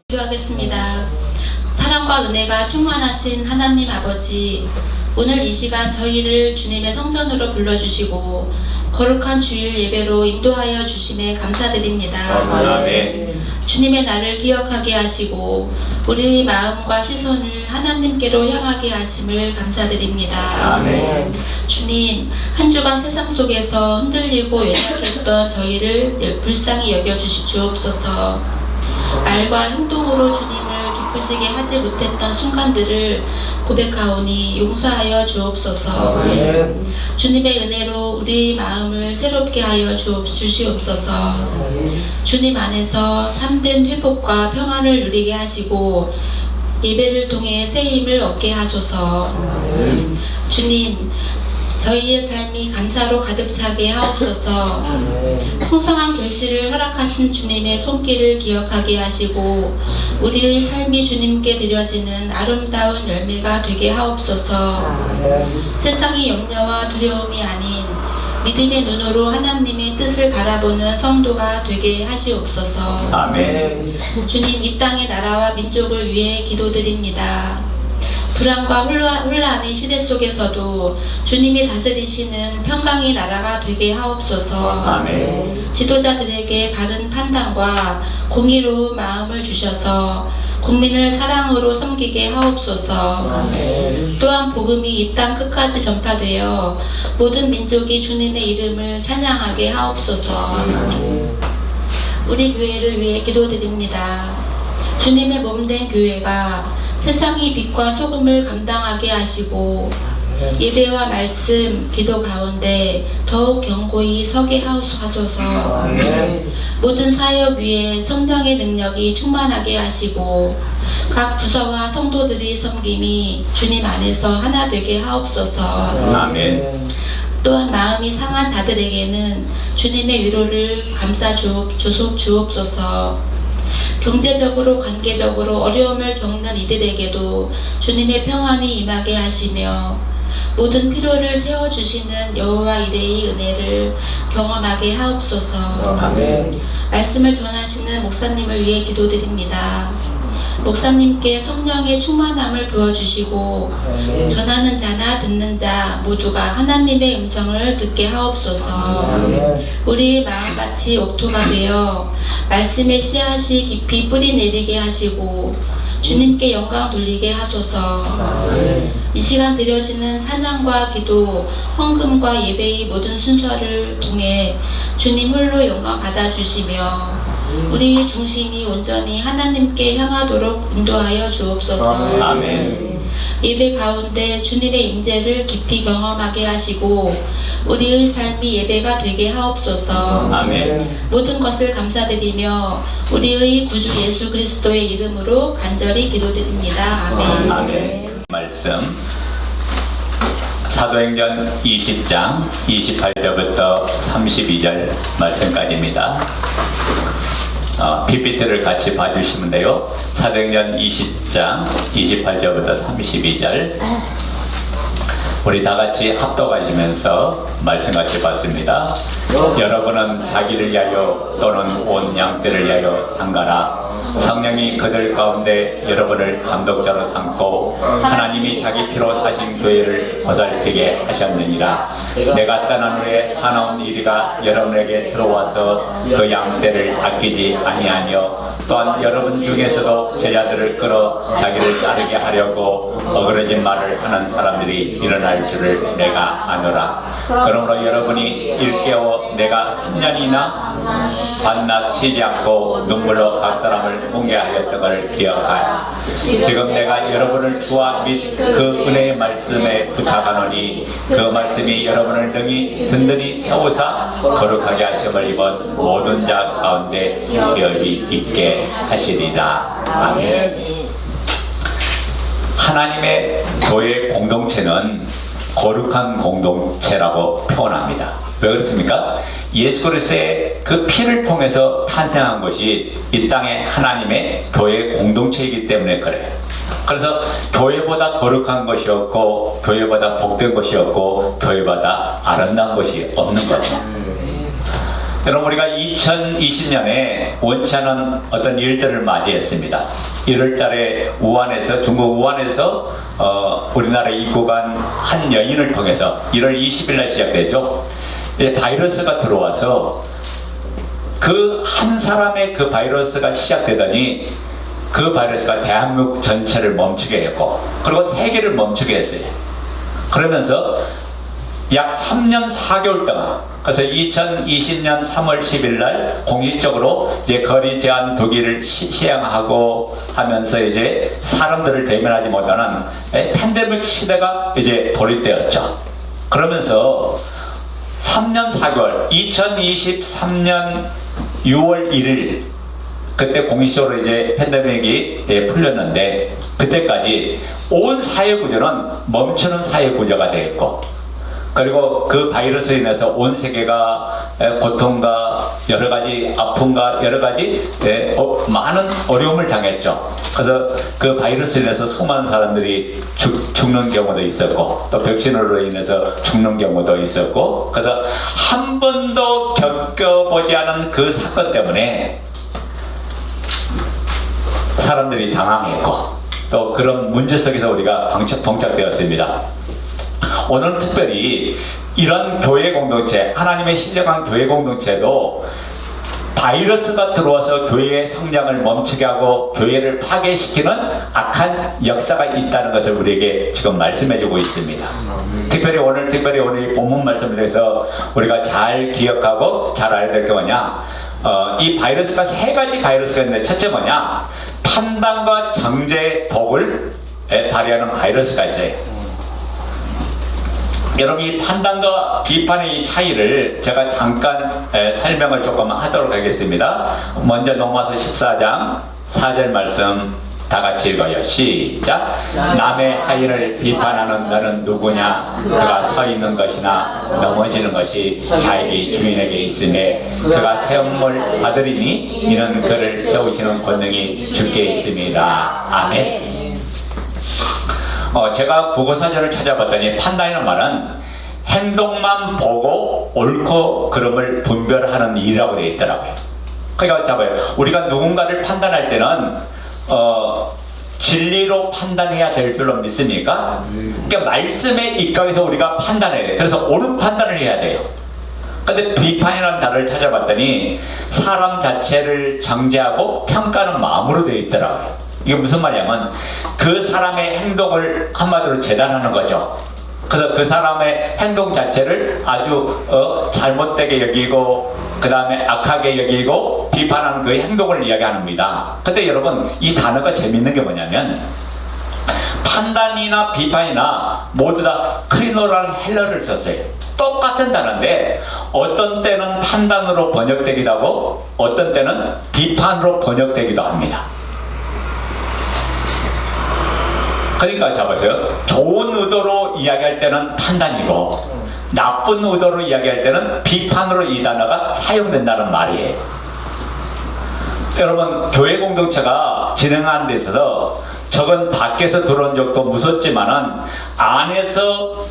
기도하겠습니다. 사랑과 은혜가 충만하신 하나님 아버지, 오늘 이 시간 저희를 주님의 성전으로 불러주시고 거룩한 주일 예배로 인도하여 주심에 감사드립니다. 아멘. 주님의 날을 기억하게 하시고 우리 마음과 시선을 하나님께로 향하게 하심을 감사드립니다. 아멘. 주님, 한 주간 세상 속에서 흔들리고 연약했던 저희를 불쌍히 여겨주시옵소서. 말과 행동으로 주님을 기쁘시게 하지 못했던 순간들을 고백하오니 용서하여 주옵소서. 아멘. 주님의 은혜로 우리 마음을 새롭게 하여 주시옵소서. 주님 안에서 참된 회복과 평안을 누리게 하시고 예배를 통해 새 힘을 얻게 하소서. 주님, 저희의 삶이 감사로 가득 차게 하옵소서. 풍성한 결실을 허락하신 주님의 손길을 기억하게 하시고 우리의 삶이 주님께 드려지는 아름다운 열매가 되게 하옵소서. 세상의 염려와 두려움이 아닌 믿음의 눈으로 하나님의 뜻을 바라보는 성도가 되게 하시옵소서. 아멘. 주님, 이 땅의 나라와 민족을 위해 기도드립니다. 불안과 혼란의 시대 속에서도 주님이 다스리시는 평강의 나라가 되게 하옵소서. 아멘. 지도자들에게 바른 판단과 공의로운 마음을 주셔서 국민을 사랑으로 섬기게 하옵소서. 아멘. 또한 복음이 이 땅 끝까지 전파되어 모든 민족이 주님의 이름을 찬양하게 하옵소서. 우리 교회를 위해 기도드립니다. 주님의 몸된 교회가 세상의 빛과 소금을 감당하게 하시고 예배와 말씀, 기도 가운데 더욱 견고히 서게 하소서. 모든 사역 위에 성령의 능력이 충만하게 하시고 각 부서와 성도들의 섬김이 주님 안에서 하나 되게 하옵소서. 아멘. 또한 마음이 상한 자들에게는 주님의 위로를 감싸 주옵소서. 경제적으로 관계적으로 어려움을 겪는 이들에게도 주님의 평안이 임하게 하시며 모든 필요를 채워주시는 여호와 이레의 은혜를 경험하게 하옵소서. 아멘. 말씀을 전하시는 목사님을 위해 기도드립니다. 목사님께 성령의 충만함을 부어주시고 전하는 자나 듣는 자 모두가 하나님의 음성을 듣게 하옵소서. 우리의 마음밭이 옥토가 되어 말씀의 씨앗이 깊이 뿌리 내리게 하시고 주님께 영광 돌리게 하소서. 이 시간 드려지는 찬양과 기도, 헌금과 예배의 모든 순서를 통해 주님 홀로 영광 받아주시며 우리의 중심이 온전히 하나님께 향하도록 인도하여 주옵소서. 아멘. 예배 가운데 주님의 임재를 깊이 경험하게 하시고 우리의 삶이 예배가 되게 하옵소서. 아멘. 모든 것을 감사드리며 우리의 구주 예수 그리스도의 이름으로 간절히 기도드립니다. 아멘. 아멘. 말씀 사도행전 20장 28절부터 32절 말씀까지입니다. PPT를 같이 봐주시면 돼요. 사도행전 20장 28절부터 32절 우리 다 같이 합독하시면서 말씀 같이 봤습니다. 여러분은 자기를 위하여 또는 온 양떼를 위하여 상가라. 성령이 그들 가운데 여러분을 감독자로 삼고 하나님이 자기 피로 사신 교회를 보살피게 하셨느니라. 내가 떠난 후에 사나운 이리가 여러분에게 들어와서 그 양떼를 아끼지 아니하며 또한 여러분 중에서도 제자들을 끌어 자기를 따르게 하려고 어그러진 말을 하는 사람들이 일어날 줄을 내가 아노라. 그러므로 여러분이 일깨워 내가 3년이나 밤낮 쉬지 않고 눈물로 각 사람을 뭉게 하였던 걸 기억하여 지금 내가 여러분을 주와 및 그 은혜의 말씀에 부탁하노니 그 말씀이 여러분을 능히 든든히 세우사 거룩하게 하심을 입은 모든 자 가운데 기업이 있게 하시리라. 아멘. 하나님의 교회 공동체는 거룩한 공동체라고 표현합니다. 왜 그렇습니까? 예수 그리스도의 그 피를 통해서 탄생한 것이 이 땅의 하나님의 교회 공동체이기 때문에 그래요. 그래서 교회보다 거룩한 것이 없고 교회보다 복된 것이 없고 교회보다 아름다운 것이 없는 거죠. 여러분, 우리가 2020년에 원치 않은 어떤 일들을 맞이했습니다. 1월달에 우한에서, 중국 우한에서 우리나라에 입국한 한 여인을 통해서 1월 20일 날 시작됐죠. 바이러스가 들어와서 그 한 사람의 그 바이러스가 시작되더니 그 바이러스가 대한민국 전체를 멈추게 했고 그리고 세계를 멈추게 했어요. 그러면서 약 3년 4개월 동안, 그래서 2020년 3월 10일 날 공식적으로 이제 거리 제한 두기를 시행하고 하면서 이제 사람들을 대면하지 못하는 팬데믹 시대가 이제 돌입되었죠. 그러면서 3년 4개월, 2023년 6월 1일 그때 공식적으로 이제 팬데믹이 풀렸는데 그때까지 온 사회 구조는 멈추는 사회 구조가 되었고 그리고 그 바이러스로 인해서 온 세계가 고통과 여러 가지 아픔과 여러 가지 많은 어려움을 당했죠. 그래서 그 바이러스로 인해서 수많은 사람들이 죽는 경우도 있었고 또 백신으로 인해서 죽는 경우도 있었고 그래서 한 번도 겪어보지 않은 그 사건 때문에 사람들이 당황했고 또 그런 문제 속에서 우리가 봉착되었습니다. 오늘은 특별히 이런 교회 공동체, 하나님의 신령한 교회 공동체도 바이러스가 들어와서 교회의 성장을 멈추게 하고 교회를 파괴시키는 악한 역사가 있다는 것을 우리에게 지금 말씀해주고 있습니다. 특별히 오늘 이 본문 말씀을 통해서 우리가 잘 기억하고 잘 알아야 될 게 뭐냐, 이 바이러스가 세 가지 바이러스가 있는데 첫째 뭐냐, 판단과 정죄의 독을 발휘하는 바이러스가 있어요. 여러분, 이 판단과 비판의 이 차이를 제가 잠깐 설명을 조금 하도록 하겠습니다. 먼저 로마서 14장 4절 말씀 다 같이 읽어요. 시작. 남의 하인을 비판하는 너는 누구냐? 그가 서 있는 것이나 넘어지는 것이 자기 주인에게 있음에 그가 세움을 받으리니 이는 그를 세우시는 권능이 주께 있습니다. 아멘. 제가 국어사전을 찾아봤더니 판단이라는 말은 행동만 보고 옳고 그름을 분별하는 일이라고 되어 있더라고요. 그러니까 잡아요. 우리가 누군가를 판단할 때는 진리로 판단해야 될 줄로 믿습니까? 그러니까 말씀에 입각해서 우리가 판단해야 돼요. 그래서 옳은 판단을 해야 돼요. 근데 비판이라는 단어를 찾아봤더니 사람 자체를 정죄하고 평가하는 마음으로 되어 있더라고요. 이게 무슨 말이냐면 그 사람의 행동을 한마디로 재단하는 거죠. 그래서 그 사람의 행동 자체를 아주 잘못되게 여기고 그 다음에 악하게 여기고 비판하는 그 행동을 이야기합니다. 근데 여러분, 이 단어가 재밌는 게 뭐냐면 판단이나 비판이나 모두 다 크리노라는 헬러를 썼어요. 똑같은 단어인데 어떤 때는 판단으로 번역되기도 하고 어떤 때는 비판으로 번역되기도 합니다. 그러니까 잡으세요. 좋은 의도로 이야기할 때는 판단이고 나쁜 의도로 이야기할 때는 비판으로 이 단어가 사용된다는 말이에요. 여러분, 교회 공동체가 진행하는 데 있어서 적은 밖에서 들어온 적도 무섭지만은 안에서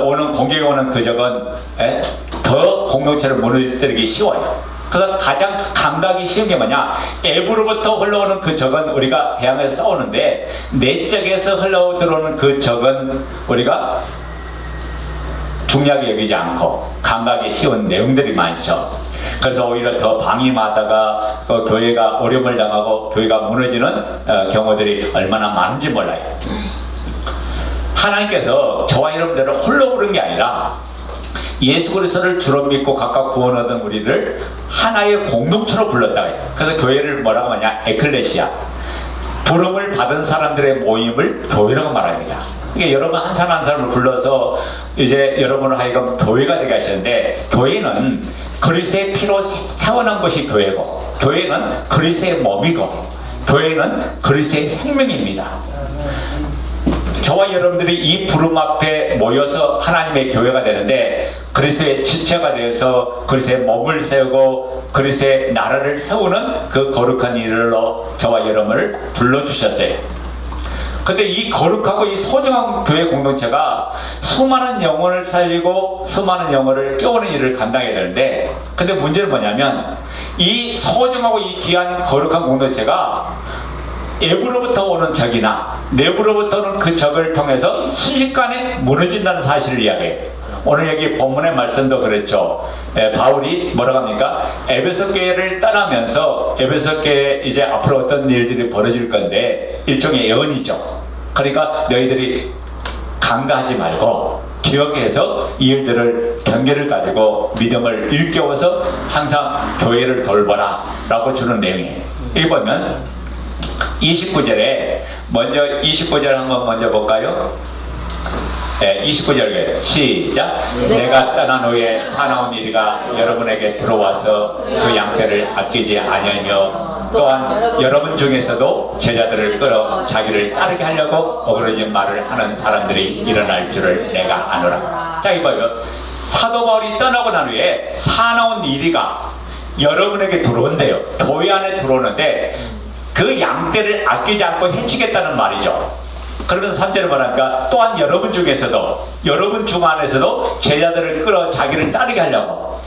오는 공격이 오는 그 적은 더 공동체를 무너뜨리기 쉬워요. 그래서 가장 감각이 쉬운 게 뭐냐, 애부로부터 흘러오는 그 적은 우리가 대항해서 싸우는데 내적에서 흘러들어오는 그 적은 우리가 중요하게 여기지 않고 감각이 쉬운 내용들이 많죠. 그래서 오히려 더 방임하다가 그 교회가 어려움을 당하고 교회가 무너지는 경우들이 얼마나 많은지 몰라요. 하나님께서 저와 여러분들을 홀로 부른 게 아니라 예수 그리스도를 주로 믿고 각각 구원 얻은 우리를 하나의 공동체로 불렀다. 그래서 교회를 뭐라고 하냐? 에클레시아. 부름을 받은 사람들의 모임을 교회라고 말합니다. 그러니까 여러분 한 사람 한 사람을 불러서 이제 여러분을 하여금 교회가 되게 하시는데, 교회는 그리스도의 피로 태어난 것이 교회고, 교회는 그리스도의 몸이고, 교회는 그리스도의 생명입니다. 저와 여러분들이 이 부름 앞에 모여서 하나님의 교회가 되는데, 그리스도의 지체가 되어서 그리스도의 몸을 세우고 그리스도의 나라를 세우는 그 거룩한 일로 저와 여러분을 불러주셨어요. 근데 이 거룩하고 이 소중한 교회 공동체가 수많은 영혼을 살리고 수많은 영혼을 깨우는 일을 감당해야 되는데, 근데 문제는 뭐냐면 이 소중하고 이 귀한 거룩한 공동체가 외부로부터 오는 적이나 내부로부터는 그 적을 통해서 순식간에 무너진다는 사실을 이야기해요. 오늘 여기 본문의 말씀도 그랬죠. 바울이 뭐라고 합니까? 에베소 교회를 떠나면서 에베소 교회에 이제 앞으로 어떤 일들이 벌어질 건데 일종의 예언이죠. 그러니까 너희들이 간과하지 말고 기억해서 이 일들을 경계를 가지고 믿음을 일깨워서 항상 교회를 돌보라 라고 주는 내용이에요. 여기 보면 29절에 먼저 29절 한번 먼저 볼까요? 29절에 시작. 내가 떠난 후에 사나운 이리가 여러분에게 들어와서 그 양떼를 아끼지 아니하며 또한 여러분 중에서도 제자들을 끌어 자기를 따르게 하려고 어그러진 말을 하는 사람들이 일어날 줄을 내가 아노라. 자, 이봐요. 사도 바울이 떠나고 난 후에 사나운 이리가 여러분에게 들어온대요. 교회 안에 들어오는데 그 양떼를 아끼지 않고 해치겠다는 말이죠. 그러면서 3절에 말하니까 또한 여러분 중에서도, 여러분 중 안에서도 제자들을 끌어 자기를 따르게 하려고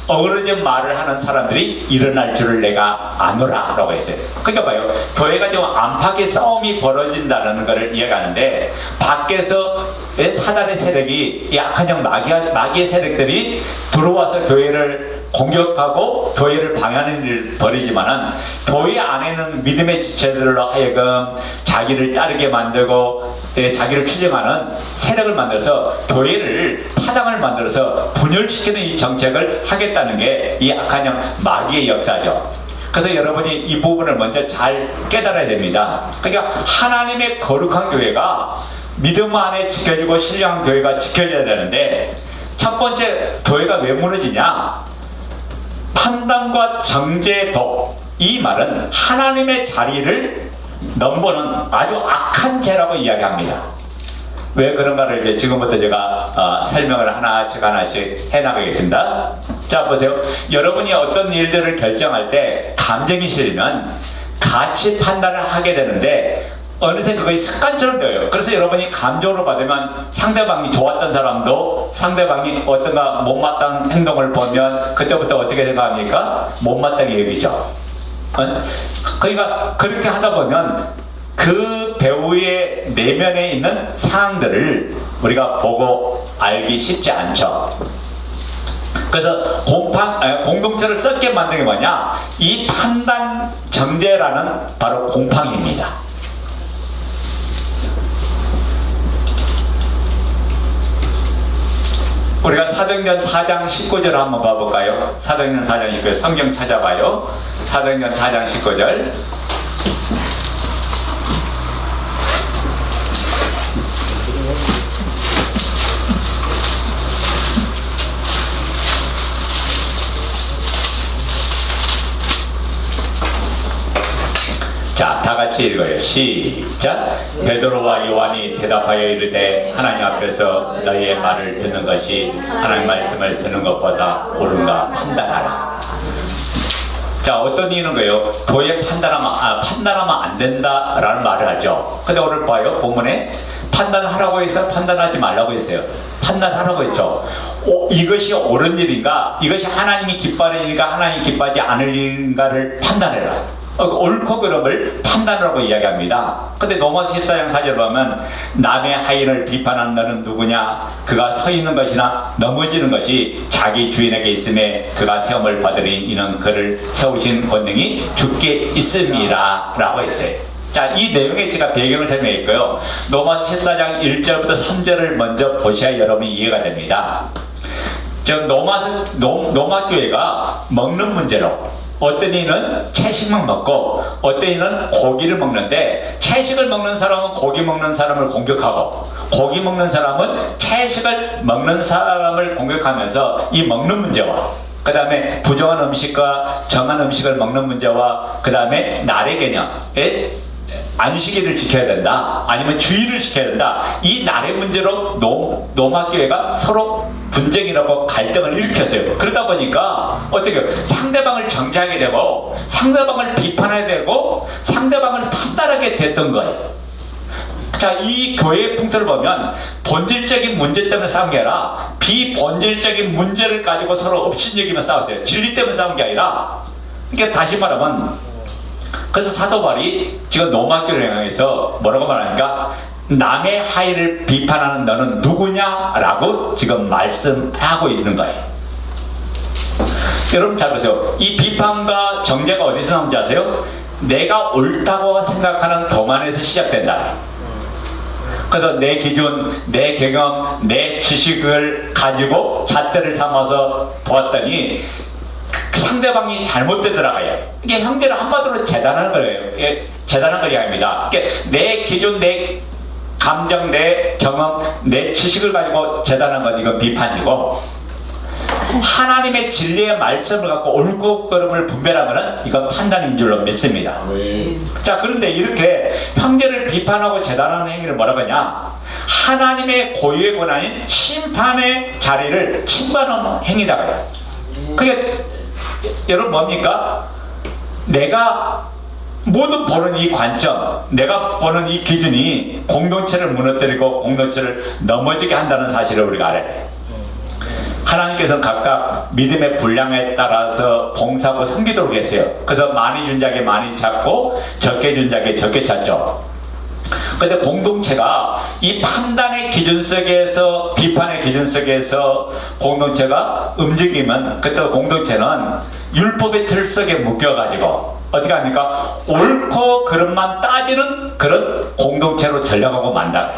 어그러진 말을 하는 사람들이 일어날 줄을 내가 아노라 라고 했어요. 그러니까 봐요. 교회가 지금 안팎의 싸움이 벌어진다는 것을 이야기하는데, 밖에서 사단의 세력이 약한 영 마귀의 세력들이 들어와서 교회를 공격하고 교회를 방해하는 일을 벌이지만은, 교회 안에는 믿음의 지체들로 하여금 자기를 따르게 만들고 자기를 추종하는 세력을 만들어서 교회를 파당을 만들어서 분열시키는 이 정책을 하겠다는 게 이 악한 영 마귀의 역사죠. 그래서 여러분이 이 부분을 먼저 잘 깨달아야 됩니다. 그러니까 하나님의 거룩한 교회가 믿음 안에 지켜지고 신령한 교회가 지켜져야 되는데, 첫 번째 교회가 왜 무너지냐? 판단과 정죄도, 이 말은 하나님의 자리를 넘보는 아주 악한 죄라고 이야기합니다. 왜 그런가를 이제 지금부터 제가 설명을 하나씩 해나가겠습니다. 자, 보세요. 여러분이 어떤 일들을 결정할 때 감정이 실리면 가치 판단을 하게 되는데 어느새 그것이 습관처럼 되어요. 그래서 여러분이 감정으로 받으면 상대방이 좋았던 사람도 상대방이 어떤가 못마땅한 행동을 보면 그때부터 어떻게 생각합니까? 못마땅히 여기죠. 그러니까 그렇게 하다 보면 그 배우의 내면에 있는 사항들을 우리가 보고 알기 쉽지 않죠. 그래서 공동체를 썩게 만든 게 뭐냐? 이 판단 정죄라는 바로 공팡입니다. 우리가 사도행전 4장 19절 한번 봐볼까요? 사도행전 4장 19절 성경 찾아봐요. 사도행전 4장 19절. 자, 다 같이 읽어요. 시작. 베드로와 요한이 대답하여 이르되 하나님 앞에서 너희의 말을 듣는 것이 하나님 말씀을 듣는 것보다 옳은가 판단하라. 자, 어떤 이유는 거예요? 교회 판단하면 안 된다라는 말을 하죠. 근데 오늘 봐요. 본문에 판단하라고 해서 판단하지 말라고 했어요. 판단하라고 했죠. 이것이 옳은 일인가? 이것이 하나님이 기뻐하는 일인가? 하나님이 기뻐하지 않을 일인가를 판단해라. 옳고 그름을 판단하라고 이야기합니다. 근데 로마서 14장 4절 보면 남의 하인을 비판하는 너는 누구냐? 그가 서 있는 것이나 넘어지는 것이 자기 주인에게 있음에 그가 세움을 받으니 이는 그를 세우신 권능이 주께 있음이라 라고 했어요. 자, 이 내용에 제가 배경을 설명했고요. 로마서 14장 1절부터 3절을 먼저 보셔야 여러분이 이해가 됩니다. 저 노마교회가 먹는 문제로 어떤 이는 채식만 먹고 어떤 이는 고기를 먹는데, 채식을 먹는 사람은 고기 먹는 사람을 공격하고 고기 먹는 사람은 채식을 먹는 사람을 공격하면서 이 먹는 문제와 그 다음에 부정한 음식과 정한 음식을 먹는 문제와 그 다음에 날의 개념에 안식일을 지켜야 된다 아니면 주의를 지켜야 된다, 이 날의 문제로 노마교회가 서로 분쟁이라고 갈등을 일으켰어요. 그러다 보니까 어떻게 상대방을 정죄하게 되고 상대방을 비판하게 되고 상대방을 판단하게 됐던 거예요. 자, 이 교회의 풍토를 보면 본질적인 문제 때문에 싸운 게 아니라 비본질적인 문제를 가지고 서로 업신여기며 싸웠어요. 진리 때문에 싸운 게 아니라. 그러니까 다시 말하면, 그래서 사도 바울이 지금 노마교를 향해서 뭐라고 말하니까, 남의 하의를 비판하는 너는 누구냐라고 지금 말씀하고 있는 거예요. 여러분 잘 보세요. 이 비판과 정죄가 어디서 나오는지 아세요? 내가 옳다고 생각하는 교만에서 시작된다. 그래서 내 기준, 내 경험, 내 지식을 가지고 잣대를 삼아서 보았더니 상대방이 잘못되더라고요. 이게 형제를 한마디로 재단하는 거예요. 재단하는 걸 이야기합니다. 내 기준, 내 감정, 내 경험, 내 지식을 가지고 재단한 건 이건 비판이고, 하나님의 진리의 말씀을 갖고 옳고 그름을 분별하면 이건 판단인 줄로 믿습니다. 자, 그런데 이렇게 형제를 비판하고 재단하는 행위를 뭐라고 하냐, 하나님의 고유의 권한인 심판의 자리를 침범하는 행위다. 그게 여러분 뭡니까? 내가 모든 보는 이 관점, 내가 보는 이 기준이 공동체를 무너뜨리고 공동체를 넘어지게 한다는 사실을 우리가 알아야 돼요. 하나님께서는 각각 믿음의 분량에 따라서 봉사하고 섬기도록 했어요. 그래서 많이 준 자에게 많이 찾고 적게 준 자에게 적게 찾죠. 근데 공동체가 이 판단의 기준 속에서, 비판의 기준 속에서 공동체가 움직이면 그때 공동체는 율법의 틀 속에 묶여가지고 어떻게 합니까? 옳고 그름만 따지는 그런 공동체로 전락하고 만다.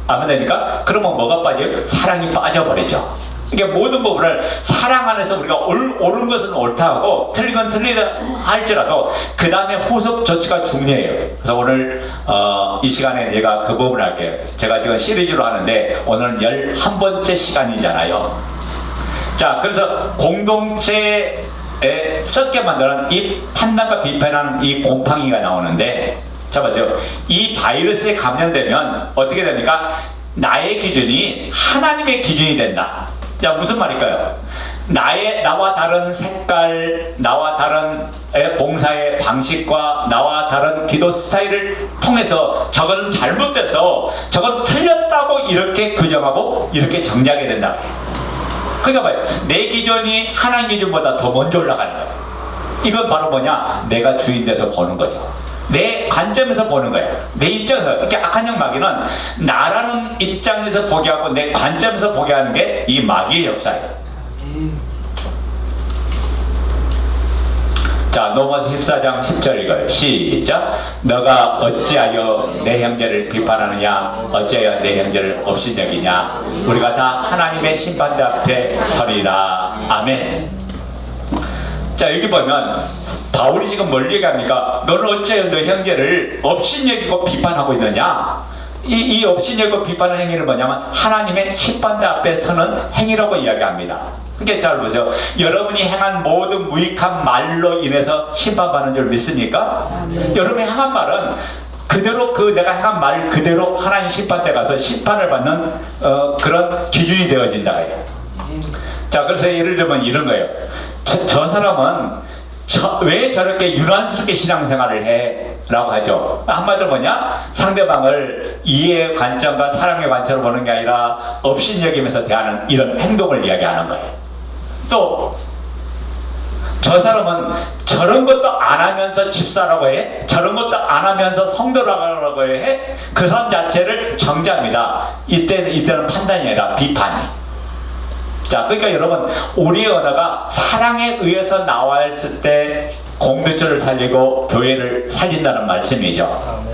아멘 됩니까? 그러면 뭐가 빠져요? 사랑이 빠져버리죠. 이게 모든 부분을 사랑 안에서 우리가 옳은 것은 옳다 하고 틀린 건 틀리다 할지라도 그 다음에 후속 조치가 중요해요. 그래서 오늘 이 시간에 제가 그 부분을 할게요. 제가 지금 시리즈로 하는데 오늘은 11번째 시간이잖아요. 자, 그래서 공동체에 썩게 만드는 이 판단과 비판하는 이 곰팡이가 나오는데, 자 보세요. 이 바이러스에 감염되면 어떻게 됩니까? 나의 기준이 하나님의 기준이 된다. 자, 무슨 말일까요? 나와 다른 색깔, 나와 다른 봉사의 방식과 나와 다른 기도 스타일을 통해서 저건 잘못돼서 저건 틀렸다고 이렇게 규정하고 이렇게 정지하게 된다. 그러니까 봐요. 내 기준이 하나님 기준보다 더 먼저 올라가는 거예요. 이건 바로 뭐냐? 내가 주인 돼서 보는 거죠. 내 관점에서 보는 거예요. 내 입장에서. 이렇게 악한 영 마귀는 나라는 입장에서 보게 하고 내 관점에서 보게 하는 게 이 마귀의 역사예요. 자, 로마서 14장 10절 읽어요. 시작. 너가 어찌하여 내 형제를 비판하느냐, 어찌하여 내 형제를 업신여기냐. 우리가 다 하나님의 심판대 앞에 서리라. 아멘. 자, 여기 보면 바울이 지금 뭘 얘기합니까? 너는 어찌하여 너 형제를 업신여기고 비판하고 있느냐. 이 업신여기고 비판하는 행위를 뭐냐면 하나님의 심판대 앞에 서는 행위라고 이야기합니다. 그러니까 잘 보세요. 여러분이 행한 모든 무익한 말로 인해서 심판받는 줄 믿습니까? 여러분이 행한 말은 그대로 내가 행한 말 그대로 하나님 심판대 가서 심판을 받는 그런 기준이 되어진다. 자, 그래서 예를 들면 이런 거예요. 저 사람은 왜 저렇게 유난스럽게 신앙생활을 해? 라고 하죠. 한마디로 뭐냐? 상대방을 이해의 관점과 사랑의 관점으로 보는 게 아니라 업신여기면서 대하는 이런 행동을 이야기하는 거예요. 또 저 사람은 저런 것도 안 하면서 집사라고 해? 저런 것도 안 하면서 성도라고 해? 그 사람 자체를 정죄합니다. 이때는 판단이 아니라 비판이. 자, 그러니까 여러분, 우리의 언어가 사랑에 의해서 나왔을 때 공동체를 살리고 교회를 살린다는 말씀이죠.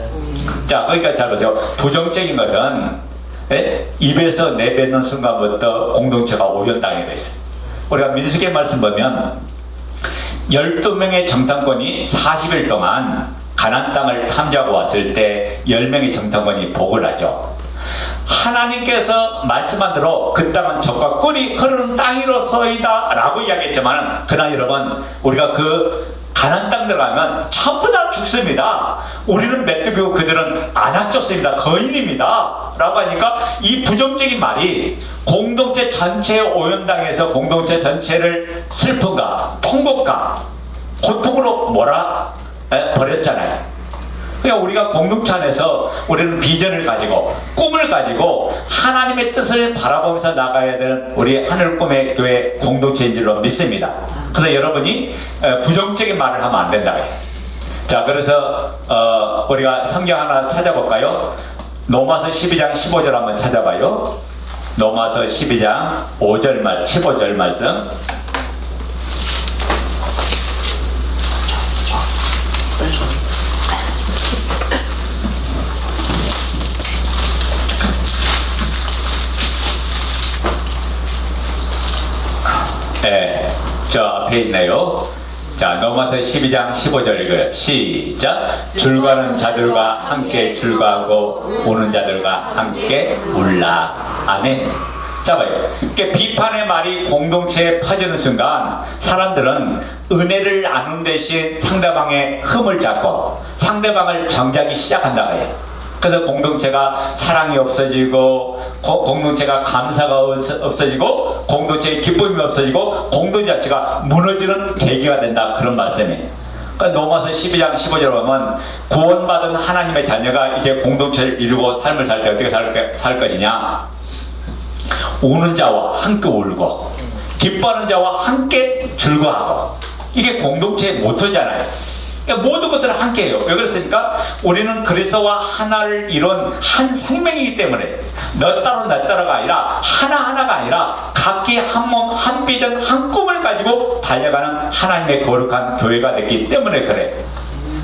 자, 그러니까 잘 보세요. 부정적인 것은 입에서 내뱉는 순간부터 공동체가 오염당하게 됐어요. 우리가 민수기 말씀 보면 12명의 정탐꾼이 40일 동안 가나안 땅을 탐지하고 왔을 때 10명의 정탐꾼이 복을 하죠. 하나님께서 말씀한 대로 그 땅은 젖과 꿀이 흐르는 땅이로소이다 라고 이야기했지만, 그러나 여러분, 우리가 그 가나안 땅 들어가면 전부 다 죽습니다. 우리는 메뚜기고 그들은 안악졌습니다. 거인입니다 라고 하니까, 이 부정적인 말이 공동체 전체에 오염당해서 공동체 전체를 슬픔과 통곡과 고통으로 버렸잖아요. 그러니까 우리가 공동체 안에서 우리는 비전을 가지고 꿈을 가지고 하나님의 뜻을 바라보면서 나가야 되는 우리 하늘 꿈의 교회 공동체인 줄로 믿습니다. 그래서 여러분이 부정적인 말을 하면 안 된다. 자, 그래서 우리가 성경 하나 찾아볼까요? 로마서 12장 15절 한번 찾아봐요. 로마서 12장 15절 말씀. 네, 저 앞에 있네요. 자, 로마서 12장 15절 읽어요. 시작. 줄가는 자들과 함께 줄가하고 우는 자들과 함께 울라. 아멘. 자, 봐요. 비판의 말이 공동체에 퍼지는 순간 사람들은 은혜를 나눈 대신 상대방의 흠을 잡고 상대방을 정죄하기 시작한다 해요. 그래서 공동체가 사랑이 없어지고 공동체가 감사가 없어지고 공동체의 기쁨이 없어지고 공동체 자체가 무너지는 계기가 된다, 그런 말씀이에요. 그러니까 로마서 12장 15절 보면 구원받은 하나님의 자녀가 이제 공동체를 이루고 삶을 살 때 어떻게 살 것이냐, 우는 자와 함께 울고 기뻐하는 자와 함께 즐거워하고, 이게 공동체의 모토잖아요. 그러니까 모든 것을 함께 해요. 왜 그렇습니까? 우리는 그리스도와 하나를 이룬 한 생명이기 때문에, 너 따로 나 따로가 아니라 하나하나가 아니라 각기 한 몸, 한 비전, 한 꿈을 가지고 달려가는 하나님의 거룩한 교회가 됐기 때문에 그래.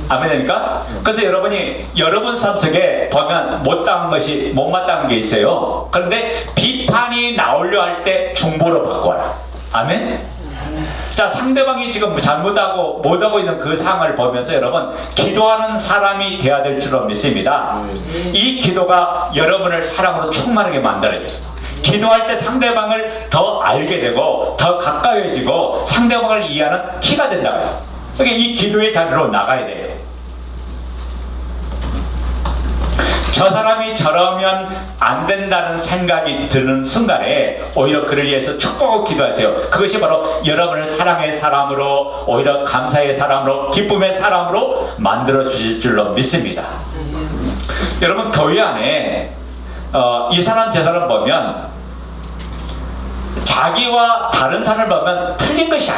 아멘입니까? 그래서 여러분이 여러분 삶 속에 보면 못마땅한 게 있어요. 그런데 비판이 나오려 할 때 중보로 바꿔라. 아멘? 자, 상대방이 지금 잘못하고 못하고 있는 그 상황을 보면서 여러분 기도하는 사람이 되어야 될 줄로 믿습니다. 이 기도가 여러분을 사랑으로 충만하게 만들어요. 기도할 때 상대방을 더 알게 되고 더 가까워지고 상대방을 이해하는 키가 된다고요. 그러니까 이 기도의 자리로 나가야 돼요. 저 사람이 저러면 안 된다는 생각이 드는 순간에 오히려 그를 위해서 축복하고 기도하세요. 그것이 바로 여러분을 사랑의 사람으로, 오히려 감사의 사람으로, 기쁨의 사람으로 만들어 주실 줄로 믿습니다. 여러분, 교회 안에 이 사람 저 사람 보면 자기와 다른 사람을 보면 틀린 것이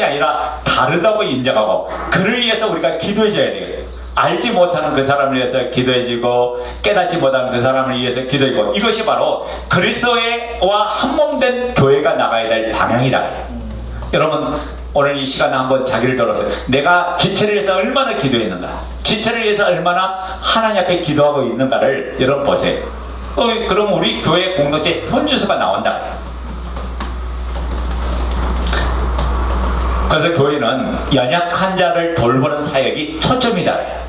아니라 다르다고 인정하고 그를 위해서 우리가 기도해 줘야 돼요. 알지 못하는 그 사람을 위해서 기도해주고 깨닫지 못하는 그 사람을 위해서 기도해주고, 이것이 바로 그리스도와 한몸된 교회가 나가야 될 방향이다. 여러분, 오늘 이 시간에 한번 자기를 돌아서 내가 지체를 위해서 얼마나 기도했는가, 지체를 위해서 얼마나 하나님 앞에 기도하고 있는가를 여러분 보세요. 그럼 우리 교회 공동체 현주소가 나온다. 그래서 교회는 연약한 자를 돌보는 사역이 초점이다.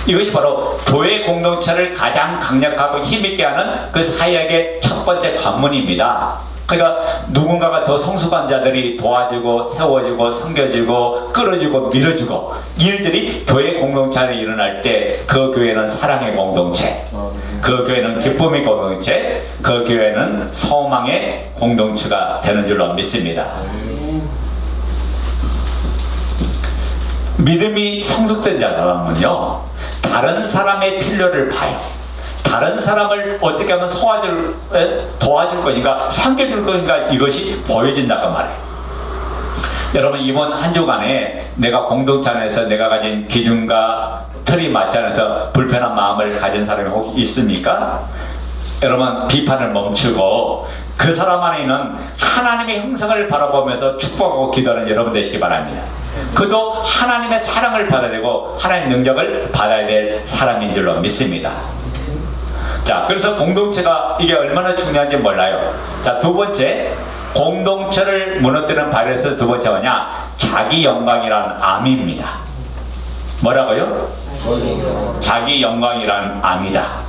이것이 바로 교회 공동체를 가장 강력하고 힘있게 하는 그 사역의 첫 번째 관문입니다. 그러니까 누군가가 더 성숙한 자들이 도와주고 세워주고 섬겨주고 끌어주고 밀어주고, 일들이 교회 공동체에 일어날 때 그 교회는 사랑의 공동체, 그 교회는 기쁨의 공동체, 그 교회는 소망의 공동체가 되는 줄로 믿습니다. 믿음이 성숙된 자라면요, 다른 사람의 필요를 봐요. 다른 사람을 어떻게 하면 도와줄 것인가, 섬겨줄 것인가, 이것이 보여진다고 말해요. 여러분, 이번 한 주간에 내가 공동체 안에서 내가 가진 기준과 틀이 맞지 않아서 불편한 마음을 가진 사람이 혹시 있습니까? 여러분, 비판을 멈추고 그 사람 안에 있는 하나님의 형성을 바라보면서 축복하고 기도하는 여러분 되시기 바랍니다. 그도 하나님의 사랑을 받아야 되고 하나님의 능력을 받아야 될 사람인 줄로 믿습니다. 자, 그래서 공동체가 이게 얼마나 중요한지 몰라요. 자, 두 번째, 공동체를 무너뜨리는 바이러스 두 번째 뭐냐? 자기 영광이라는 암입니다. 뭐라고요? 자기 영광이라는 암이다.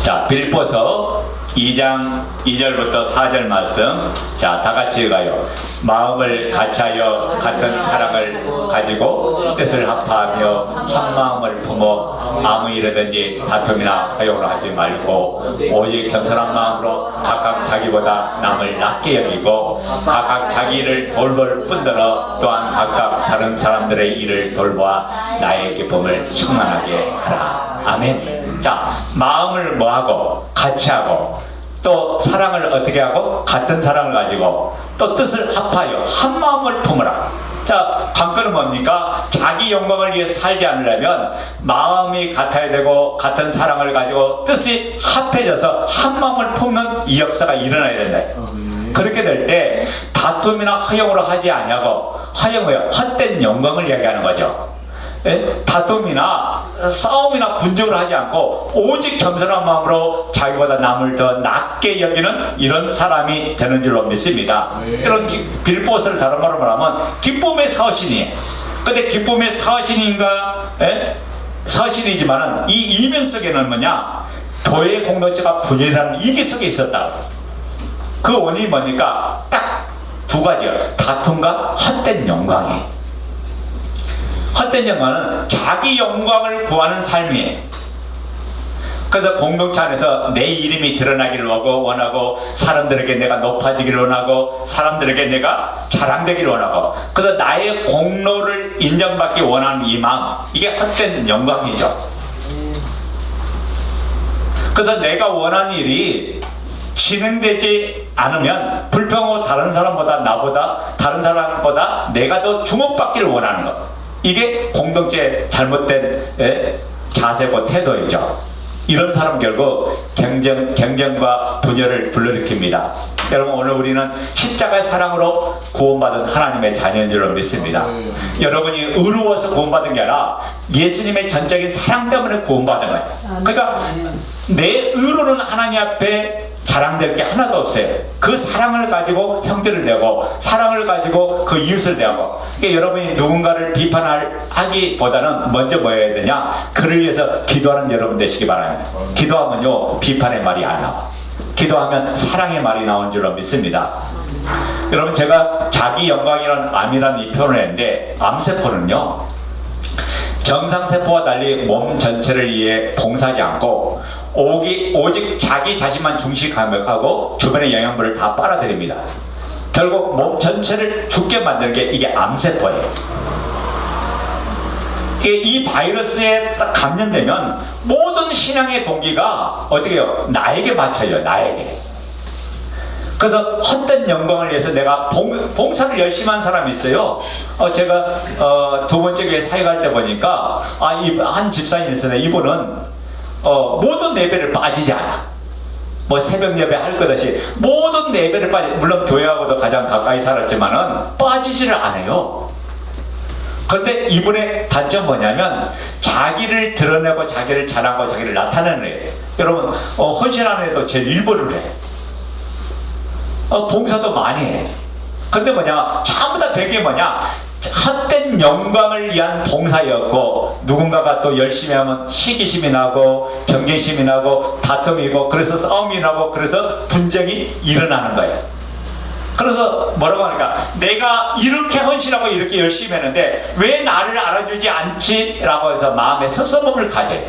자, 빌립보서 2장 2절부터 4절 말씀. 자, 다 같이 읽어요. 마음을 같이하여 같은 사랑을 가지고 뜻을 합하며 한 마음을 품어 아무 일이든지 다툼이나 화용을 하지 말고 오직 겸손한 마음으로 각각 자기보다 남을 낮게 여기고 각각 자기 일을 돌볼 뿐더러 또한 각각 다른 사람들의 일을 돌보아 나의 기쁨을 충만하게 하라. 아멘. 자, 마음을 뭐하고 같이 하고 또 사랑을 어떻게 하고 같은 사랑을 가지고 또 뜻을 합하여 한 마음을 품으라. 자, 관건은 뭡니까? 자기 영광을 위해 살지 않으려면 마음이 같아야 되고 같은 사랑을 가지고 뜻이 합해져서 한 마음을 품는 이 역사가 일어나야 된다. 그렇게 될 때 다툼이나 허용으로 하지 아니하고 허용이요 헛된 영광을 이야기하는 거죠. 다툼이나 싸움이나 분쟁을 하지 않고 오직 겸손한 마음으로 자기보다 남을 더 낮게 여기는 이런 사람이 되는 줄로 믿습니다. 이런 빌립보서를 다른 말로 말하면 기쁨의 서신이에요. 근데 기쁨의 서신인가? 서신이지만은 이 이면 속에는 뭐냐? 교회 공동체가 분열이라는 이게 속에 있었다. 그 원인이 뭡니까? 딱 두 가지요. 다툼과 헛된 영광이에요. 헛된 영광은 자기 영광을 구하는 삶이에요. 그래서 공동체 안에서 내 이름이 드러나기를 원하고 사람들에게 내가 높아지기를 원하고 사람들에게 내가 자랑되기를 원하고 그래서 나의 공로를 인정받기 원하는 이 마음, 이게 헛된 영광이죠. 그래서 내가 원하는 일이 진행되지 않으면 불평하고 다른 사람보다 다른 사람보다 내가 더 주목받기를 원하는 것, 이게 공동체의 잘못된 자세고 태도이죠. 이런 사람 결국 경쟁과 분열을 불러일으킵니다. 여러분, 오늘 우리는 십자가의 사랑으로 구원받은 하나님의 자녀인 줄로 믿습니다. 여러분이 의로워서 구원받은 게 아니라 예수님의 전적인 사랑 때문에 구원받은 거예요. 그러니까 내 의로는 하나님 앞에 자랑될 게 하나도 없어요. 그 사랑을 가지고 형제를 대고 사랑을 가지고 그 이웃을 대하고. 그러니까 여러분이 누군가를 비판하기보다는 먼저 뭐 해야 되냐? 그를 위해서 기도하는 여러분 되시기 바랍니다. 기도하면요 비판의 말이 안 나와. 기도하면 사랑의 말이 나오는 줄로 믿습니다. 여러분, 제가 자기 영광이라는 암이라는 이 표현을 했는데, 암세포는요 정상세포와 달리 몸 전체를 위해 봉사하지 않고 오직 자기 자신만 중시하고 주변의 영양분을 다 빨아들입니다. 결국 몸 전체를 죽게 만드는 게 이게 암세포예요. 이 바이러스에 딱 감염되면 모든 신앙의 동기가 어떻게 해요? 나에게 맞춰요. 나에게. 그래서 헛된 영광을 위해서 내가 봉사를 열심히 한 사람이 있어요. 제가 두 번째 교회 사역할 때 보니까 한 집사님이 있었는데 이분은 모든 예배를 빠지지 않아. 뭐 새벽 예배 할 것 없이 모든 예배를 물론 교회하고도 가장 가까이 살았지만은 빠지지를 않아요. 그런데 이분의 단점 뭐냐면 자기를 드러내고 자기를 자랑하고 자기를 나타내는 거예요. 여러분, 헌신하는 애도 제일 일부를 해. 봉사도 많이 해. 근데 뭐냐, 전부 다 배경이 뭐냐, 헛된 영광을 위한 봉사였고, 누군가가 또 열심히 하면 시기심이 나고 경쟁심이 나고 다툼이고 그래서 싸움이 나고 그래서 분쟁이 일어나는 거예요. 그래서 뭐라고 하니까, 내가 이렇게 헌신하고 이렇게 열심히 했는데 왜 나를 알아주지 않지? 라고 해서 마음에 섭섭함을 가져요.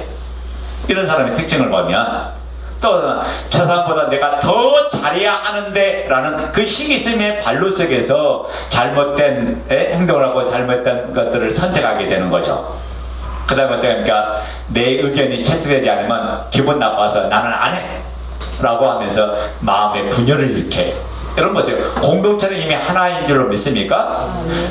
이런 사람의 특징을 보면, 또 저 사람보다 내가 더 잘해야 하는데 라는 그 시기심의 발로 속에서 잘못된 행동을 하고 잘못된 것들을 선택하게 되는 거죠. 그 다음에 어떻게 합니까? 내 의견이 채택되지 않으면 기분 나빠서 나는 안 해 라고 하면서 마음의 분열을 일으켜요. 여러분 보세요. 공동체는 이미 하나인 줄로 믿습니까?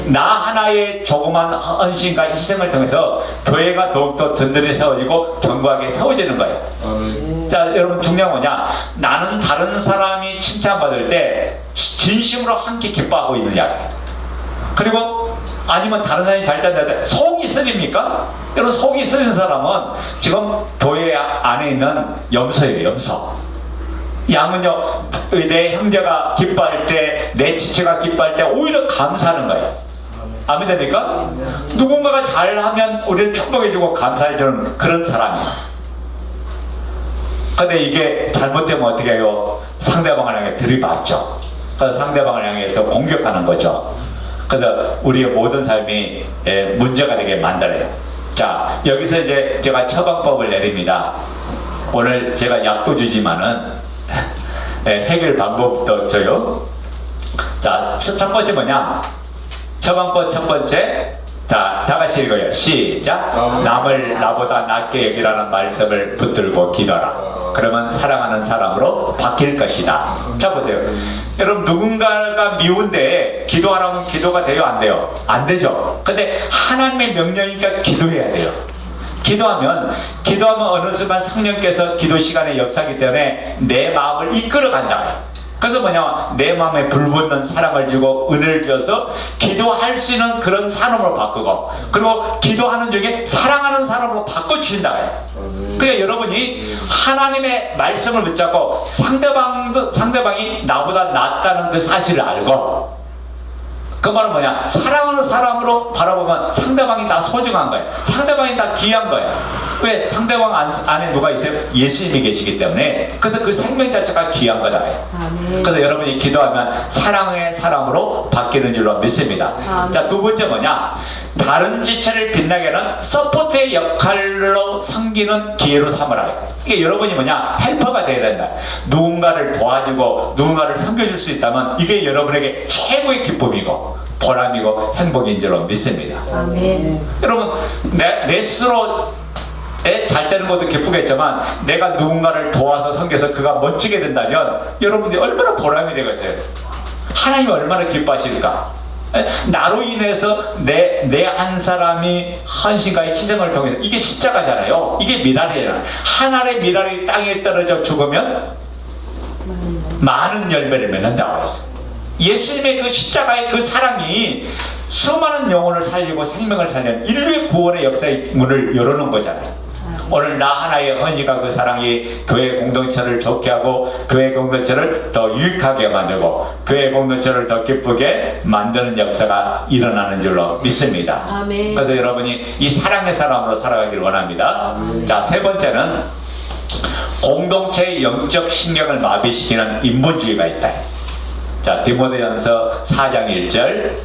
나 하나의 조그만 헌신과 희생을 통해서 교회가 더욱더 든든히 세워지고 견고하게 세워지는 거예요. 자, 여러분, 중요한 뭐냐? 나는 다른 사람이 칭찬받을 때 진심으로 함께 기뻐하고 있느냐. 그리고 아니면 다른 사람이 잘 된다. 속이 쓰립니까? 여러분, 속이 쓰는 사람은 지금 교회 안에 있는 염소예요, 염소. 양은요, 내 형제가 기뻐할 때, 내 지체가 기뻐할 때 오히려 감사하는 거예요. 아멘 됩니까? 누군가가 잘하면 우리를 축복해주고 감사해주는 그런 사람이에요. 근데 이게 잘못되면 어떻게 해요? 상대방을 향해 들이받죠. 그래서 상대방을 향해서 공격하는 거죠. 그래서 우리의 모든 삶이 문제가 되게 만들어요. 자, 여기서 이제 제가 처방법을 내립니다. 오늘 제가 약도 주지만은 해결 방법부터 줘요. 자, 첫 번째 뭐냐? 처방법 첫 번째. 자, 다 같이 읽어요. 시작. 남을 나보다 낫게 여기라는 말씀을 붙들고 기도하라. 그러면 사랑하는 사람으로 바뀔 것이다. 자, 보세요. 여러분, 누군가가 미운데 기도하라면 기도가 돼요, 안 돼요? 안 되죠. 근데 하나님의 명령이니까 기도해야 돼요. 기도하면 어느 순간 성령께서 기도 시간에 역사하기 때문에 내 마음을 이끌어 간다. 그래서 뭐냐, 내 마음에 불붙는 사랑을 주고 은혜를 주어서 기도할 수 있는 그런 사람으로 바꾸고, 그리고 기도하는 중에 사랑하는 사람으로 바꿔주신다. 그러니까 여러분이 하나님의 말씀을 붙잡고 상대방이 나보다 낫다는 그 사실을 알고, 그 말은 뭐냐, 사랑하는 사람으로 바라보면 상대방이 다 소중한 거예요. 상대방이 다 귀한 거예요. 왜? 상대방 안에 누가 있어요? 예수님이 계시기 때문에. 그래서 그 생명 자체가 귀한 거다. 그래서 여러분이 기도하면 사랑의 사람으로 바뀌는 줄로 믿습니다. 자, 두 번째 뭐냐, 다른 지체를 빛나게 하는 서포트의 역할로 섬기는 기회로 삼으라. 이게 여러분이 뭐냐, 헬퍼가 되어야 된다. 누군가를 도와주고 누군가를 섬겨줄 수 있다면 이게 여러분에게 최고의 기쁨이고 보람이고 행복인 줄로 믿습니다. 아멘. 여러분, 내 스스로 잘 되는 것도 기쁘겠지만 내가 누군가를 도와서 섬겨서 그가 멋지게 된다면 여러분들이 얼마나 보람이 되겠어요. 하나님이 얼마나 기뻐하실까. 나로 인해서 내 한 사람이 헌신과 희생을 통해서, 이게 십자가잖아요. 이게 미랄이잖아요. 한 알의 미랄이 땅에 떨어져 죽으면 많은 열매를 맺는다고 했어요. 예수님의 그 십자가의 그 사랑이 수많은 영혼을 살리고 생명을 살리는 인류의 구원의 역사의 문을 열어놓은 거잖아요. 오늘 나 하나의 헌신과 그 사랑이 교회 공동체를 좋게 하고 교회 공동체를 더 유익하게 만들고 교회 공동체를 더 기쁘게 만드는 역사가 일어나는 줄로 믿습니다. 아멘. 그래서 여러분이 이 사랑의 사람으로 살아가길 원합니다. 자, 세 번째는 공동체의 영적 신경을 마비시키는 인본주의가 있다. 자, 디모데전서 4장 1절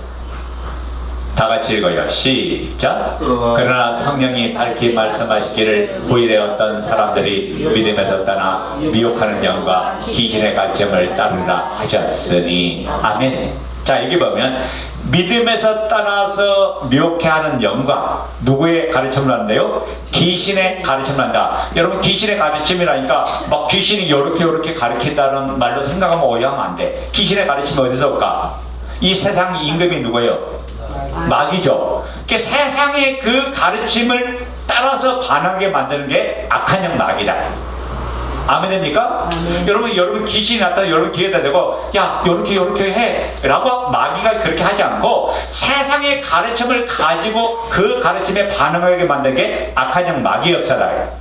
다 같이 읽어요. 시작. 그러나 성령이 밝히 말씀하시기를 후일되었던 사람들이 믿음에서 떠나 미혹하는 영과 귀신의 가르침을 따르라 하셨으니. 아멘. 자, 여기 보면 믿음에서 떠나서 미혹해하는 영과 누구의 가르침을 한대요? 귀신의 가르침을 한다. 여러분, 귀신의 가르침이라니까 막 귀신이 요렇게 가르친다는 말로 생각하면 오해하면 안 돼. 귀신의 가르침이 어디서 올까? 이 세상 임금이 누구예요? 마귀죠. 세상의 그 가르침을 따라서 반하게 만드는 게 악한 영 마귀다. 아멘 됩니까? 여러분 귀신이 나타나서 여러분 귀에다 대고 야 요렇게 해 라고 마귀가 그렇게 하지 않고 세상의 가르침을 가지고 그 가르침에 반응하게 만드는 게 악한 영 마귀 역사다.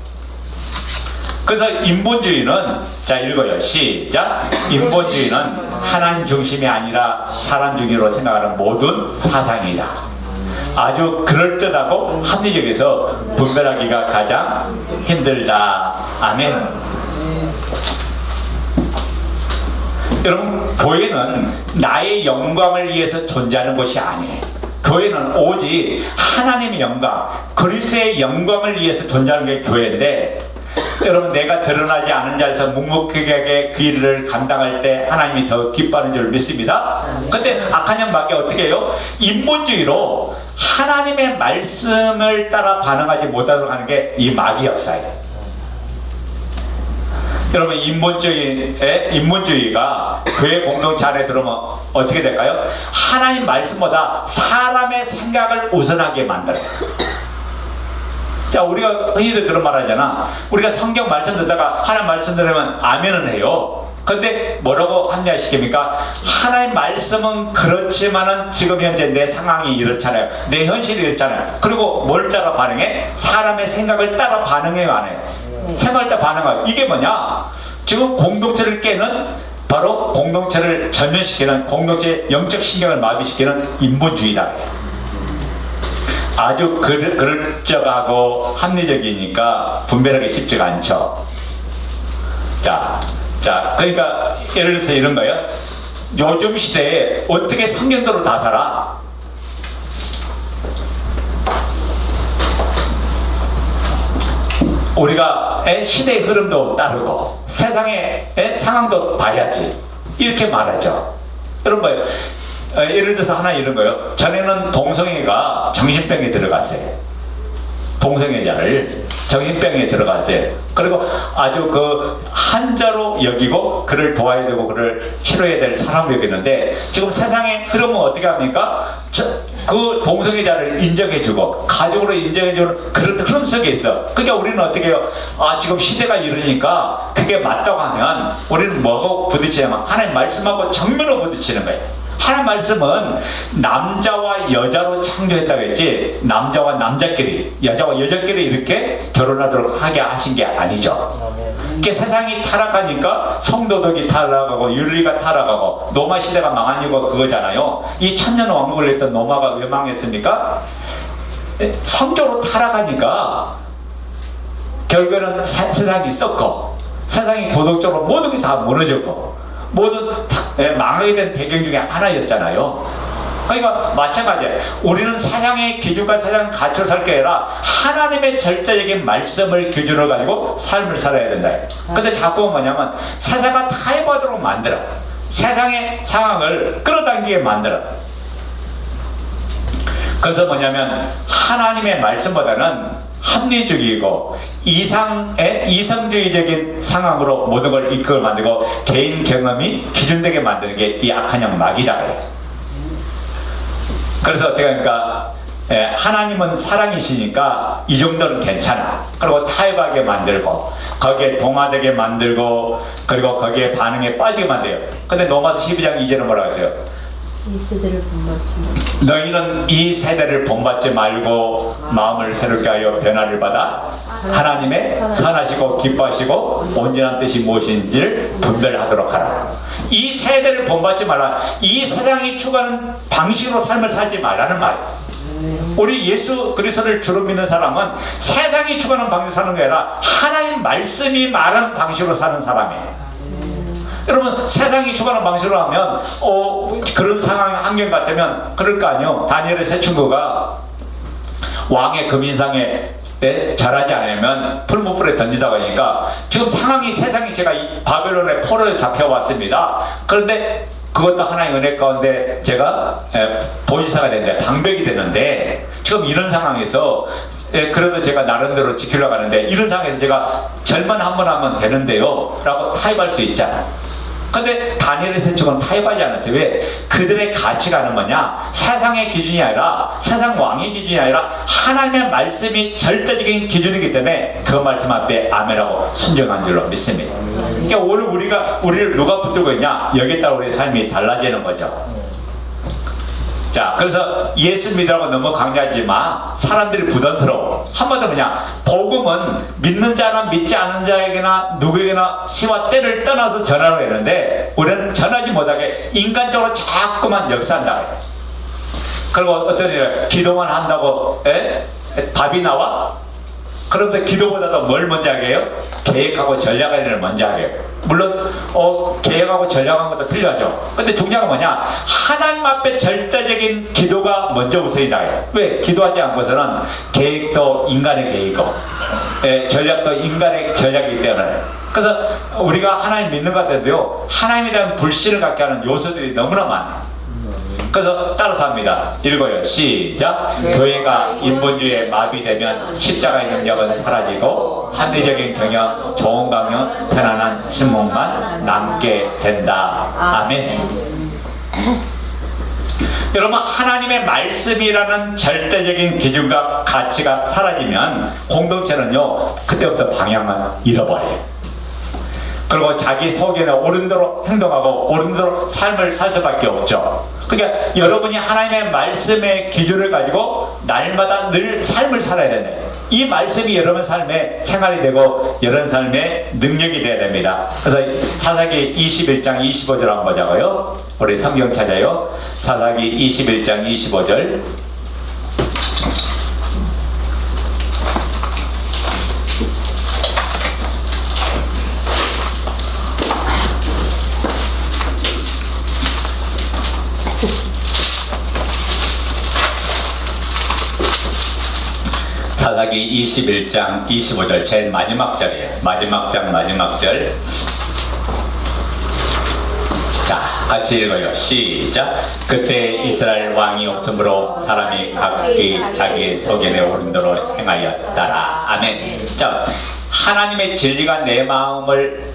그래서 인본주의는, 자 읽어요. 시작. 인본주의는 하나님 중심이 아니라 사람 중심으로 생각하는 모든 사상이다. 아주 그럴듯하고 합리적에서 분별하기가 가장 힘들다. 아멘. 여러분, 교회는 나의 영광을 위해서 존재하는 것이 아니에요. 교회는 오직 하나님의 영광, 그리스도의 영광을 위해서 존재하는 게 교회인데, 여러분, 내가 드러나지 않은 자리에서 묵묵하게 그 일을 감당할 때 하나님이 더 기뻐하는 줄 믿습니다. 근데 악한 영 마귀가 어떻게 해요? 인본주의로 하나님의 말씀을 따라 반응하지 못하도록 하는 게 이 마귀 역사예요. 여러분, 인본주의가 교회 공동체 안에 들어오면 어떻게 될까요? 하나님 말씀보다 사람의 생각을 우선하게 만들어요. 자, 우리가 흔히들 그런 말 하잖아. 우리가 성경 말씀 듣다가 하나님 말씀 들으면 아멘은 해요. 근데 뭐라고 합리화시킵니까? 하나의 말씀은 그렇지만은 지금 현재 내 상황이 이렇잖아요. 내 현실이 이렇잖아요. 그리고 뭘 따라 반응해? 사람의 생각을 따라 반응해요, 안 해요? 생각을 따라 반응해요. 이게 뭐냐? 지금 공동체를 깨는, 바로 공동체를 전면시키는, 공동체의 영적 신경을 마비시키는 인본주의다. 아주 그럴적하고 합리적이니까 분별하기 쉽지가 않죠. 자, 그러니까 예를 들어서 이런 거예요. 요즘 시대에 어떻게 성경대로 다 살아? 우리가 시대의 흐름도 따르고 세상의 상황도 봐야지, 이렇게 말하죠. 이런 거예요. 예를 들어서 하나 이런 거예요. 전에는 동성애가 정신병에 들어갔어요. 동성애자를 정신병에 들어갔어요. 그리고 아주 그 한자로 여기고 그를 도와야 되고 그를 치료해야 될 사람으로 여기는데, 지금 세상의 흐름은 어떻게 합니까? 그 동성애자를 인정해주고 가족으로 인정해주는 그런 흐름 속에 있어. 그러니까 우리는 어떻게 해요? 지금 시대가 이러니까 그게 맞다고 하면 우리는 뭐하고 부딪히냐면 하나님 말씀하고 정면으로 부딪히는 거예요. 하나님 말씀은 남자와 여자로 창조했다고 했지, 남자와 남자끼리, 여자와 여자끼리 이렇게 결혼하도록 하게 하신 게 아니죠. 이렇게 세상이 타락하니까 성도덕이 타락하고 윤리가 타락하고 노마 시대가 망한 이유가 그거잖아요. 이 천년 왕국을 했던 노마가 왜 망했습니까? 성적으로 타락하니까 결국에는 세상이 썩고, 세상이 도덕적으로 모든 게 다 무너졌고, 모두 망하게 된 배경 중에 하나였잖아요. 그러니까 마찬가지예요. 우리는 세상의 기준과 세상 가치로 살 게 아니라 하나님의 절대적인 말씀을 기준으로 가지고 삶을 살아야 된다. 근데 자꾸 뭐냐면 세상과 타협하도록 만들어, 세상의 상황을 끌어당기게 만들어. 그래서 뭐냐면 하나님의 말씀보다는 합리적이고 이성주의적인 상황으로 모든 걸 이끌어 만들고 개인 경험이 기준되게 만드는 게 이 악한 영 마귀다 그래요. 그래서 어떻게 하니까 하나님은 사랑이시니까 이 정도는 괜찮아. 그리고 타협하게 만들고 거기에 동화되게 만들고 그리고 거기에 반응에 빠지게 만들어요. 근데 로마서 12장 2절은 뭐라고 했어요? 이 세대를 본받지 말고 너희는 이 세대를 본받지 말고 마음을 새롭게 하여 변화를 받아 하나님의 선하시고 기뻐하시고 온전한 뜻이 무엇인지를 분별하도록 하라. 이 세대를 본받지 말라. 이 세상이 추구하는 방식으로 삶을 살지 말라는 말이에요. 우리 예수 그리스도를 주로 믿는 사람은 세상이 추구하는 방식으로 사는 게 아니라 하나님 말씀이 말하는 방식으로 사는 사람이에요. 여러분, 세상이 추구하는 방식으로 하면 그런 상황 환경 같으면 그럴 거 아니에요. 다니엘의 세 친구가 왕의 금인상에 절하지 않으면 풀무불에 던지다고 하니까 지금 상황이 세상이 제가 이 바벨론의 포로에 잡혀왔습니다. 그런데 그것도 하나의 은혜 가운데 제가 보지사가 됐는데 방백이 됐는데 지금 이런 상황에서 그래도 제가 나름대로 지키려고 하는데 이런 상황에서 제가 절만 한 번 하면 되는데요 라고 타협할 수 있잖아. 근데 다니엘의 세 친구는 타협하지 않았어요. 왜? 그들의 가치관은 뭐냐? 세상의 기준이 아니라 세상 왕의 기준이 아니라 하나님의 말씀이 절대적인 기준이기 때문에 그 말씀 앞에 아멘하고 순종한 줄로 믿습니다. 그러니까 오늘 우리를 누가 붙들고 있냐? 여기에 따라 우리의 삶이 달라지는 거죠. 자, 그래서 예수 믿으라고 너무 강조하지 마. 사람들이 부담스러워. 한마디로 뭐냐? 복음은 믿는 자나 믿지 않은 자에게나 누구에게나 시와 때를 떠나서 전하라고 했는데 우리는 전하지 못하게 인간적으로 자꾸만 역사한다. 그리고 어떤 일을 기도만 한다고 밥이 나와? 그런데 기도보다도 뭘 먼저 하게 해요? 계획하고 전략하는 일을 먼저 하게 해요. 물론 계획하고 전략하는 것도 필요하죠. 근데 중요한 건 뭐냐? 하나님 앞에 절대적인 기도가 먼저 우선이다. 왜? 기도하지 않고서는 계획도 인간의 계획이고 전략도 인간의 전략이기 때문에. 그래서 우리가 하나님 믿는 것 같아도요, 하나님에 대한 불신을 갖게 하는 요소들이 너무나 많아요. 그래서 따라서 합니다. 읽어요. 시작. 교회가 인본주의에 마비되면 십자가의 능력은 사라지고 합리적인 경영, 좋은 강연, 편안한 신문만 남게 된다. 아멘. 여러분, 하나님의 말씀이라는 절대적인 기준과 가치가 사라지면 공동체는요 그때부터 방향을 잃어버려요. 그리고 자기 속에는 옳은 대로 행동하고 옳은 대로 삶을 살 수밖에 없죠. 그러니까 여러분이 하나님의 말씀의 기준을 가지고 날마다 늘 삶을 살아야 된다. 이 말씀이 여러분 삶의 생활이 되고 여러분 삶의 능력이 되어야 됩니다. 그래서 사사기 21장 25절 한번 보자고요. 우리 성경 찾아요. 사사기 21장 25절. 사사기 21장 25절 제일 마지막 절이에요. 마지막 장 마지막 절. 자, 같이 읽어요. 시작. 그때 이스라엘 왕이 없으므로 사람이 각기 자기 속에 옳은 대로 행하였더라. 아멘. 자, 하나님의 진리가 내 마음을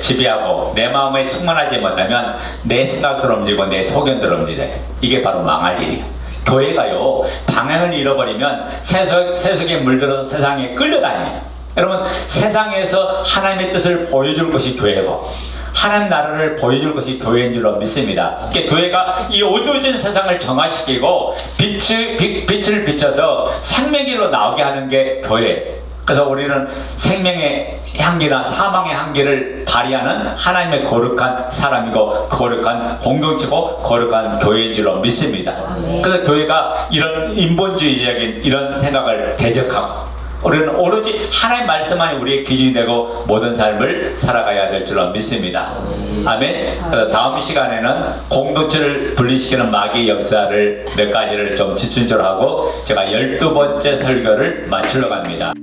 지배하고 내 마음에 충만하지 못하면 내 생각대로 움직이고 내 소견대로 움직여요. 이게 바로 망할 일이에요. 교회가요, 방향을 잃어버리면 세속에 물들어서 세상에 끌려다녀요. 여러분, 세상에서 하나님의 뜻을 보여줄 것이 교회고 하나님 나라를 보여줄 것이 교회인 줄로 믿습니다. 그러니까 교회가 이 어두워진 세상을 정화시키고 빛을 비춰서 생명기로 나오게 하는 게 교회예요. 그래서 우리는 생명의 향기나 사망의 향기를 발휘하는 하나님의 거룩한 사람이고 거룩한 공동체고 거룩한 교회인 줄로 믿습니다. 그래서 교회가 이런 인본주의적인 이런 생각을 대적하고 우리는 오로지 하나님의 말씀만이 우리의 기준이 되고 모든 삶을 살아가야 될 줄로 믿습니다. 아멘. 그래서 다음 시간에는 공동체를 분리시키는 마귀의 역사를 몇 가지를 좀 집중적으로 하고 제가 12번째 설교를 마치려고 합니다.